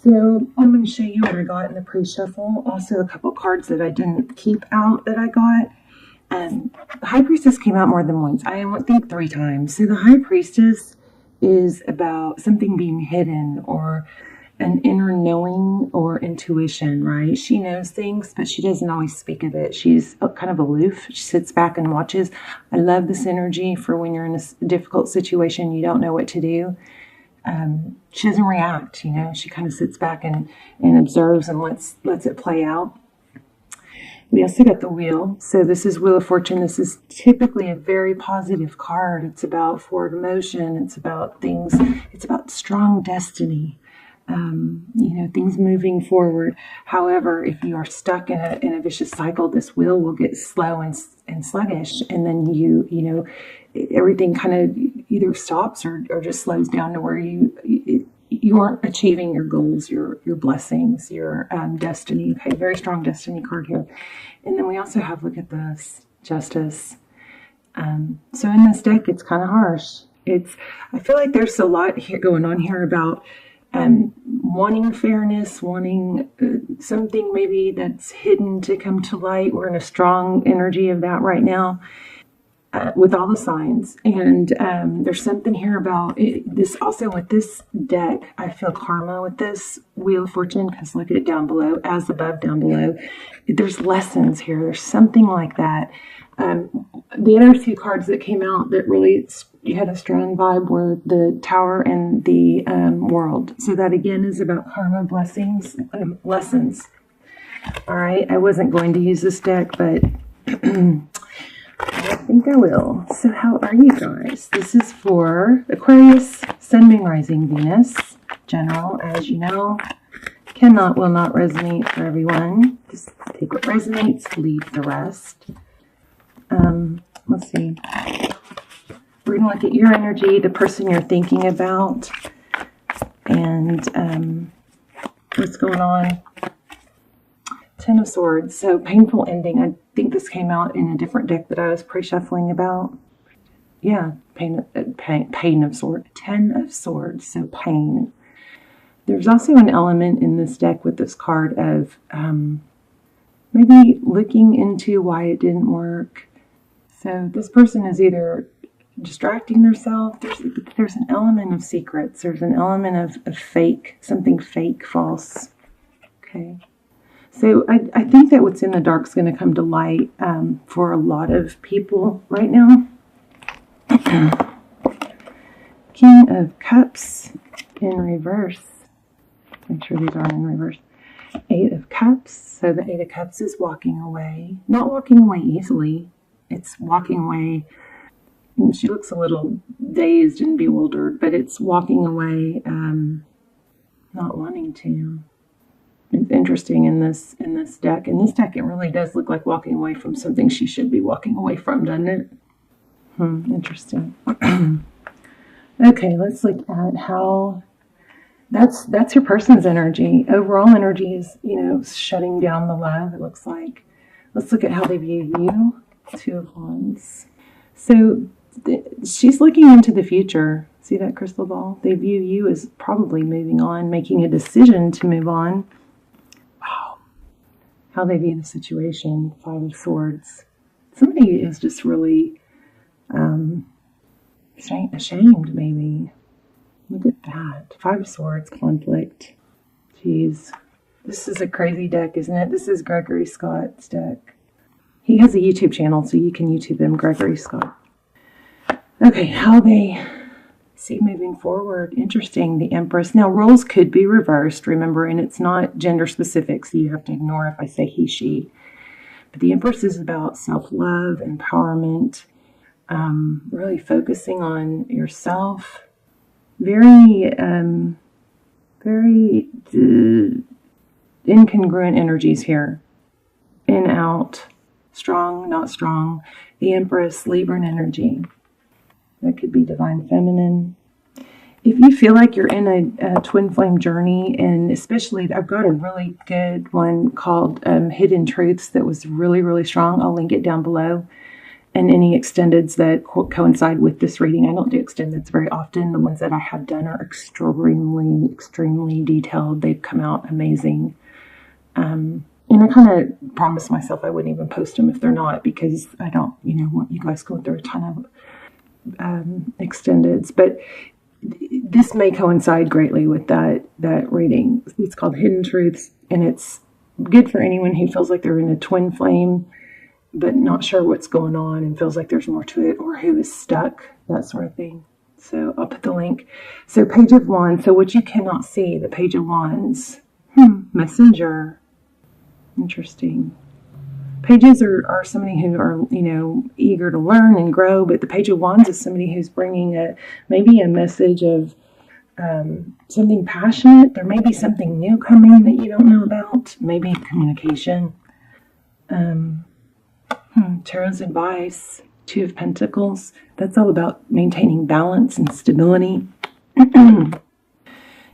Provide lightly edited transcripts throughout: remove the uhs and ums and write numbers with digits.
So I'm going to show you what I got in the pre-shuffle. Also a couple cards that I didn't keep out that I got. The High Priestess came out more than once. I think 3 times. So the High Priestess is about something being hidden or an inner knowing or intuition, right? She knows things, but she doesn't always speak of it. She's kind of aloof. She sits back and watches. I love this energy for when you're in a difficult situation, you don't know what to do. She doesn't react, you know. She kind of sits back and observes and lets it play out. We also got the Wheel. So this is Wheel of Fortune. This is typically a very positive card. It's about forward motion. It's about things. It's about strong destiny. Things moving forward. However, if you are stuck in a vicious cycle, this wheel will get slow and sluggish, and then everything kind of either stops or just slows down to where you aren't achieving your goals, your blessings, your destiny. Okay, very strong destiny card here. And then we also have, look at this, Justice. So in this deck, it's kind of harsh. I feel like there's a lot here going on here about wanting fairness, wanting something maybe that's hidden to come to light. We're in a strong energy of that right now with all the signs. And there's something here about this also with this deck. I feel karma with this Wheel of Fortune, because look at it down below, as above, down below. There's lessons here. There's something like that. The other 2 cards that came out that really you had a strong vibe were the Tower and the World. So that again is about karma, blessings, lessons. All right, I wasn't going to use this deck, but I think I will. So how are you guys? This is for Aquarius, Sun, Moon, Rising, Venus. General, as you know, will not resonate for everyone. Just take what resonates, leave the rest. Let's see. We're going to look at your energy, the person you're thinking about, and what's going on. 10 of Swords. So painful ending. I think this came out in a different deck that I was pre-shuffling about. Yeah, pain of Swords. 10 of Swords. So pain. There's also an element in this deck with this card of maybe looking into why it didn't work. So this person is either distracting themselves. There's an element of secrets. There's an element of fake, something fake, false. Okay. So I think that what's in the dark is going to come to light for a lot of people right now. King of Cups in reverse. Make sure these aren't in reverse. 8 of Cups. So the 8 of Cups is walking away. Not walking away easily. It's walking away. She looks a little dazed and bewildered, but it's walking away, not wanting to. It's interesting in this deck. In this deck, it really does look like walking away from something she should be walking away from, doesn't it? Interesting. Okay, let's look at how that's your person's energy. Overall energy is, shutting down the love, it looks like. Let's look at how they view you. 2 of Wands. So she's looking into the future. See that crystal ball? They view you as probably moving on, making a decision to move on. Wow. How they view the situation. 5 of Swords. Somebody is just really ashamed, maybe. Look at that. 5 of Swords, conflict. Jeez. This is a crazy deck, isn't it? This is Gregory Scott's deck. He has a YouTube channel, so you can YouTube him, Gregory Scott. Okay, how they see moving forward. Interesting, the Empress. Now, roles could be reversed, remember, and it's not gender specific, so you have to ignore if I say he, she. But the Empress is about self-love, empowerment, really focusing on yourself. Very incongruent energies here. In, out. Strong, not strong. The Empress, Libran energy. That could be divine feminine. If you feel like you're in a twin flame journey, and especially, I've got a really good one called Hidden Truths that was really, really strong. I'll link it down below. and any extendeds that coincide with this reading. I don't do extendeds very often. The ones that I have done are extremely detailed. They've come out amazing. And I kind of promised myself I wouldn't even post them if they're not, because I don't, want you guys going through a ton of extendeds. But this may coincide greatly with that reading. It's called Hidden Truths, and it's good for anyone who feels like they're in a twin flame, but not sure what's going on and feels like there's more to it, or who is stuck, that sort of thing. So I'll put the link. So Page of Wands. So what you cannot see, the Page of Wands. Messenger. Interesting. Pages are somebody who are, eager to learn and grow, but the Page of Wands is somebody who's bringing maybe a message of something passionate. There may be something new coming that you don't know about. Maybe communication. Tarot's advice. Two of Pentacles. That's all about maintaining balance and stability.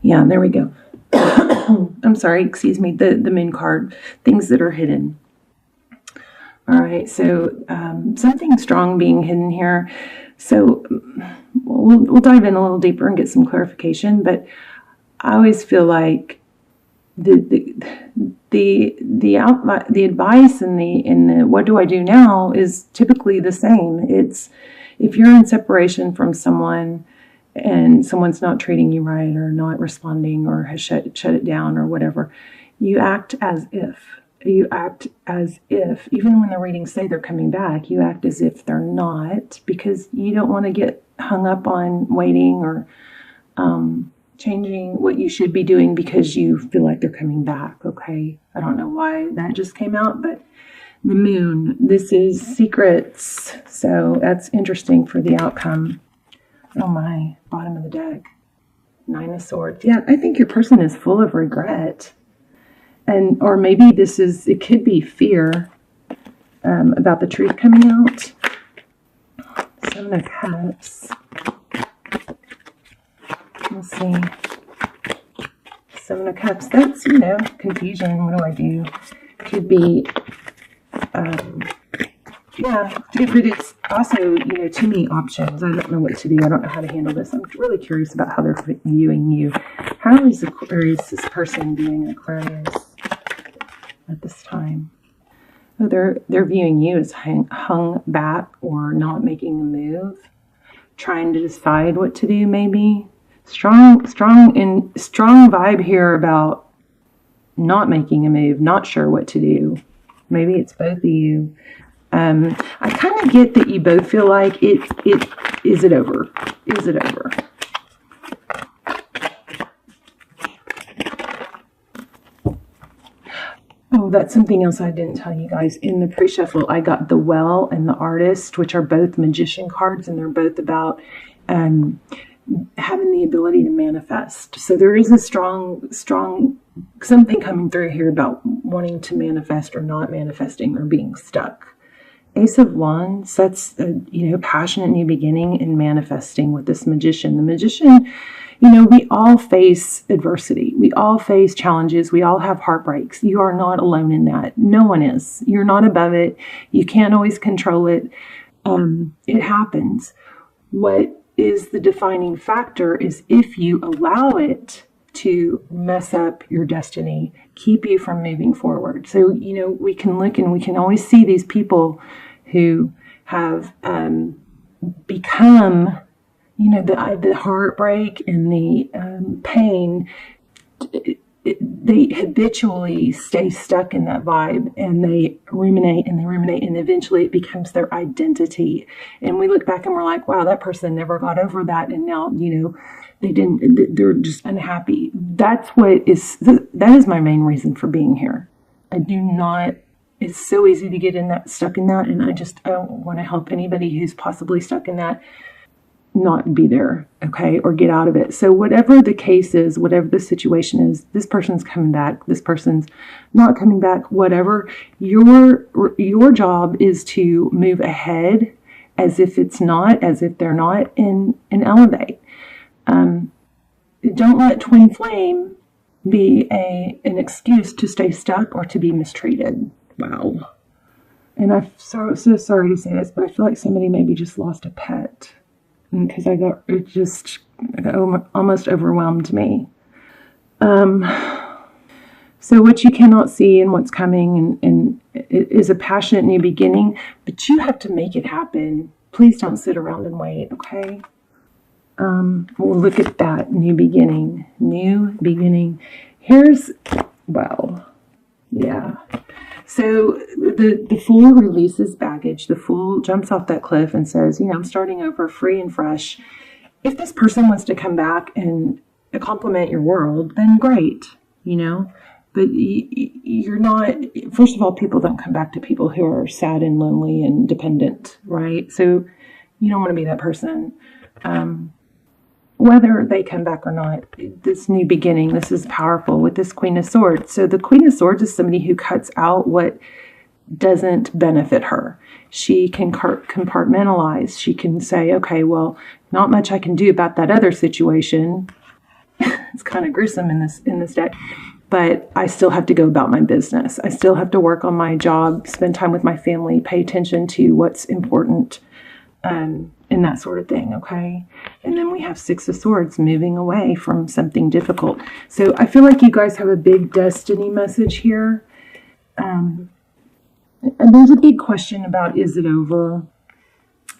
Yeah, there we go. I'm sorry, excuse me, the Moon card. Things that are hidden. All right, so something strong being hidden here. So we'll dive in a little deeper and get some clarification. But I always feel like the advice and the what do I do now is typically the same. It's if you're in separation from someone and someone's not treating you right, or not responding, or has shut it down, or whatever, you act as if. You act as if, even when the readings say they're coming back, you act as if they're not, because you don't want to get hung up on waiting or changing what you should be doing because you feel like they're coming back, okay? I don't know why that just came out, but the Moon, this is secrets, so that's interesting for the outcome. Oh my, bottom of the deck. Nine of Swords. Yeah, I think your person is full of regret. Or maybe it could be fear about the truth coming out. Seven of Cups. Let's see. Seven of Cups. That's, confusion. What do I do? Could be, yeah, but it's also, too many options. I don't know what to do. I don't know how to handle this. I'm really curious about how they're viewing you. How is this person viewing Aquarius at this time? Oh, they're viewing you as hung back or not making a move, trying to decide what to do. Maybe strong vibe here about not making a move, not sure what to do. Maybe it's both of you. I kind of get that you both feel like is it over? Is it over? Oh, that's something else I didn't tell you guys. In the pre-shuffle, I got the Well and the Artist, which are both magician cards, and they're both about having the ability to manifest. So there is a strong something coming through here about wanting to manifest or not manifesting or being stuck. Ace of Wands, that's passionate new beginning and manifesting with this magician. The magician, we all face adversity. We all face challenges. We all have heartbreaks. You are not alone in that. No one is. You're not above it. You can't always control it. It happens. What is the defining factor is if you allow it to mess up your destiny, keep you from moving forward. So, we can look and we can always see these people who have become, the heartbreak and the pain, they habitually stay stuck in that vibe, and they ruminate, and eventually it becomes their identity. And we look back and we're like, wow, that person never got over that, and now, they're just unhappy. That is my main reason for being here. It's so easy to get stuck in that, and I don't want to help anybody who's possibly stuck in that not be there, okay, or get out of it. So whatever the case is, whatever the situation is, this person's coming back, this person's not coming back, whatever, your job is to move ahead as if they're not, and elevate. Don't let twin flame be an excuse to stay stuck or to be mistreated. Wow. And I'm so sorry to say this, but I feel like somebody maybe just lost a pet. Because it almost overwhelmed me. So what you cannot see and what's coming and it is a passionate new beginning, but you have to make it happen. Please don't sit around and wait, okay? We'll look at that new beginning. New beginning. Yeah. So the Fool releases baggage. The Fool jumps off that cliff and says, I'm starting over free and fresh. If this person wants to come back and compliment your world, then great, But you're not, first of all, people don't come back to people who are sad and lonely and dependent, right? So you don't want to be that person. Whether they come back or not, this new beginning, this is powerful with this Queen of Swords. So the Queen of Swords is somebody who cuts out what doesn't benefit her. She can compartmentalize. She can say, okay, well, not much I can do about that other situation. It's kind of gruesome in this deck, but I still have to go about my business. I still have to work on my job, spend time with my family, pay attention to what's important, and that sort of thing, okay? And then we have Six of Swords, moving away from something difficult. So I feel like you guys have a big destiny message here. And there's a big question about, is it over?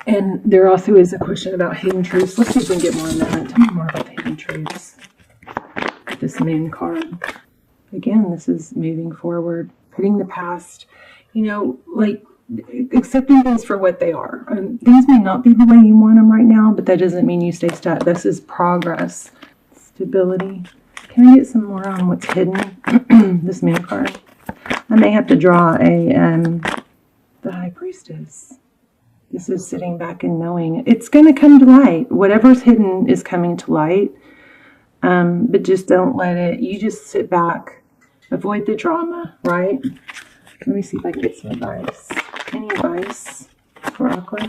And there also is a question about hidden truths. Let's see if we can get more on that. Tell me more about the hidden truths. This Moon card. Again, this is moving forward, putting the past, accepting things for what they are. Things may not be the way you want them right now, but that doesn't mean you stay stuck. This is progress. Stability. Can I get some more on what's hidden? This Moon card. I may have to draw the High Priestess. This is sitting back and knowing it's going to come to light. Whatever's hidden is coming to light. But just don't let it, you just sit back, avoid the drama, right? Let me see if I can get some advice. Any advice for Aqua?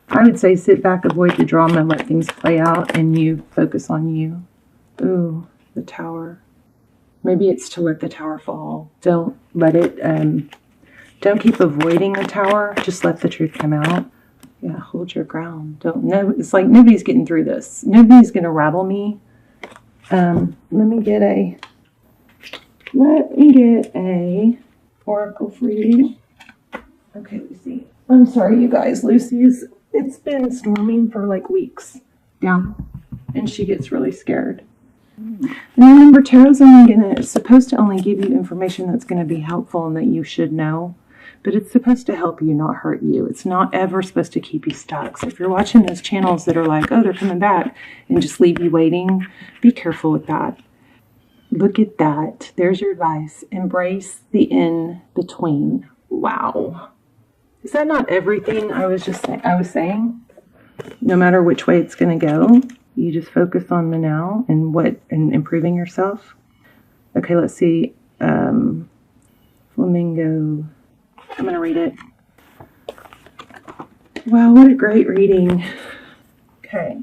I would say sit back, avoid the drama, let things play out, and you focus on you. Ooh, the Tower. Maybe it's to let the Tower fall. Don't let it, don't keep avoiding the Tower. Just let the truth come out. Yeah, hold your ground. It's like nobody's getting through this. Nobody's going to rattle me. Let me get a oracle for you. Okay, Lucy. I'm sorry, you guys. It's been storming for like weeks down, and she gets really scared. And remember, tarot's supposed to only give you information that's going to be helpful and that you should know, but it's supposed to help you, not hurt you. It's not ever supposed to keep you stuck. So if you're watching those channels that are like, oh, they're coming back, and just leave you waiting, be careful with that. Look at that. There's your advice. Embrace the in-between. Wow. Is that not everything I was saying? No matter which way it's going to go, you just focus on the now and improving yourself. Okay, let's see. Flamingo. I'm going to read it. Wow, what a great reading. Okay.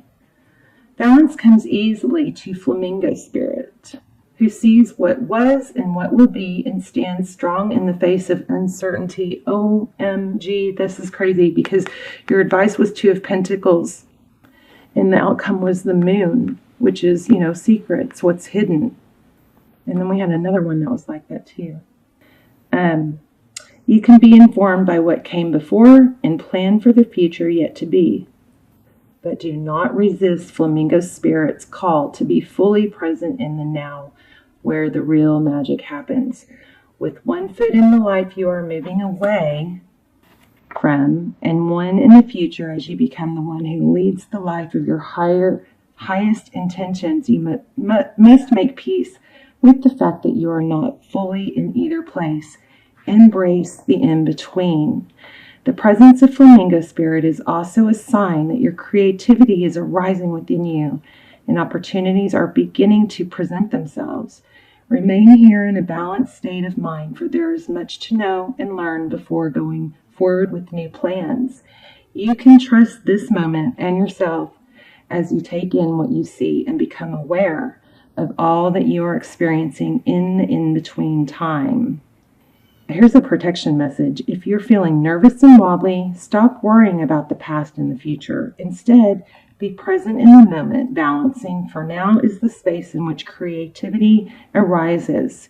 Balance comes easily to Flamingo Spirit, who sees what was and what will be and stands strong in the face of uncertainty. OMG, this is crazy because your advice was Two of Pentacles and the outcome was the Moon, which is, secrets, what's hidden. And then we had another one that was like that too. You can be informed by what came before and plan for the future yet to be. But do not resist Flamingo Spirit's call to be fully present in the now, where the real magic happens. With one foot in the life you are moving away from, and one in the future as you become the one who leads the life of your highest intentions, you must make peace with the fact that you are not fully in either place. Embrace the in-between. The presence of Flamingo Spirit is also a sign that your creativity is arising within you and opportunities are beginning to present themselves. Remain here in a balanced state of mind, for there is much to know and learn before going forward with new plans. You can trust this moment and yourself as you take in what you see and become aware of all that you are experiencing in the in-between time. Here's a protection message. If you're feeling nervous and wobbly, stop worrying about the past and the future. Instead, be present in the moment, balancing, for now is the space in which creativity arises.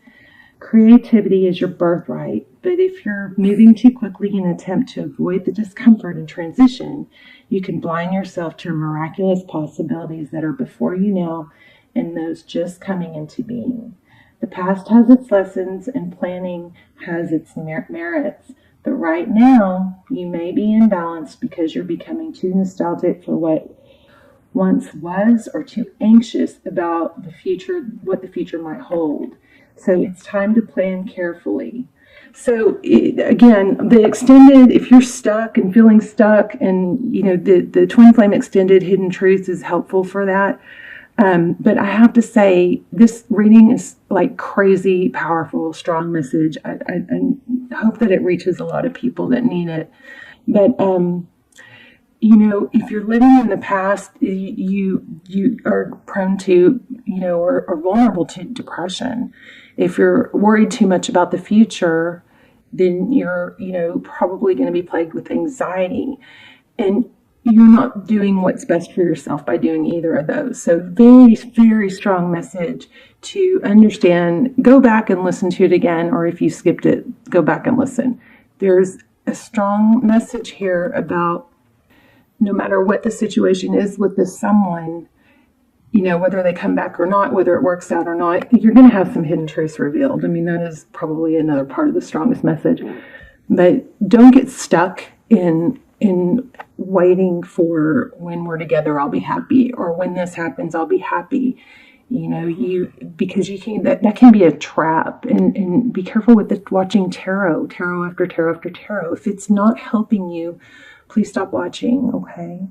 Creativity is your birthright, but if you're moving too quickly in an attempt to avoid the discomfort and transition, you can blind yourself to miraculous possibilities that are before you now and those just coming into being. The past has its lessons and planning has its merits, but right now you may be imbalanced because you're becoming too nostalgic for what once was or too anxious about the future, what the future might hold. So it's time to plan carefully. So again, the extended, if you're stuck and feeling stuck, and the twin flame extended hidden truths is helpful for that. But I have to say, this reading is like crazy, powerful, strong message. I hope that it reaches a lot of people that need it. But if you're living in the past, you are prone to, or vulnerable to depression. If you're worried too much about the future, then you're, probably going to be plagued with anxiety. And you're not doing what's best for yourself by doing either of those. So very, very strong message to understand. Go back and listen to it again, or if you skipped it, go back and listen. There's a strong message here about no matter what the situation is with this someone, whether they come back or not, whether it works out or not, you're going to have some hidden truths revealed. I mean, that is probably another part of the strongest message. But don't get stuck in waiting for when we're together, I'll be happy, or when this happens, I'll be happy. Because you can, that can be a trap, and be careful with watching tarot after tarot after tarot. If it's not helping you, please stop watching. Okay.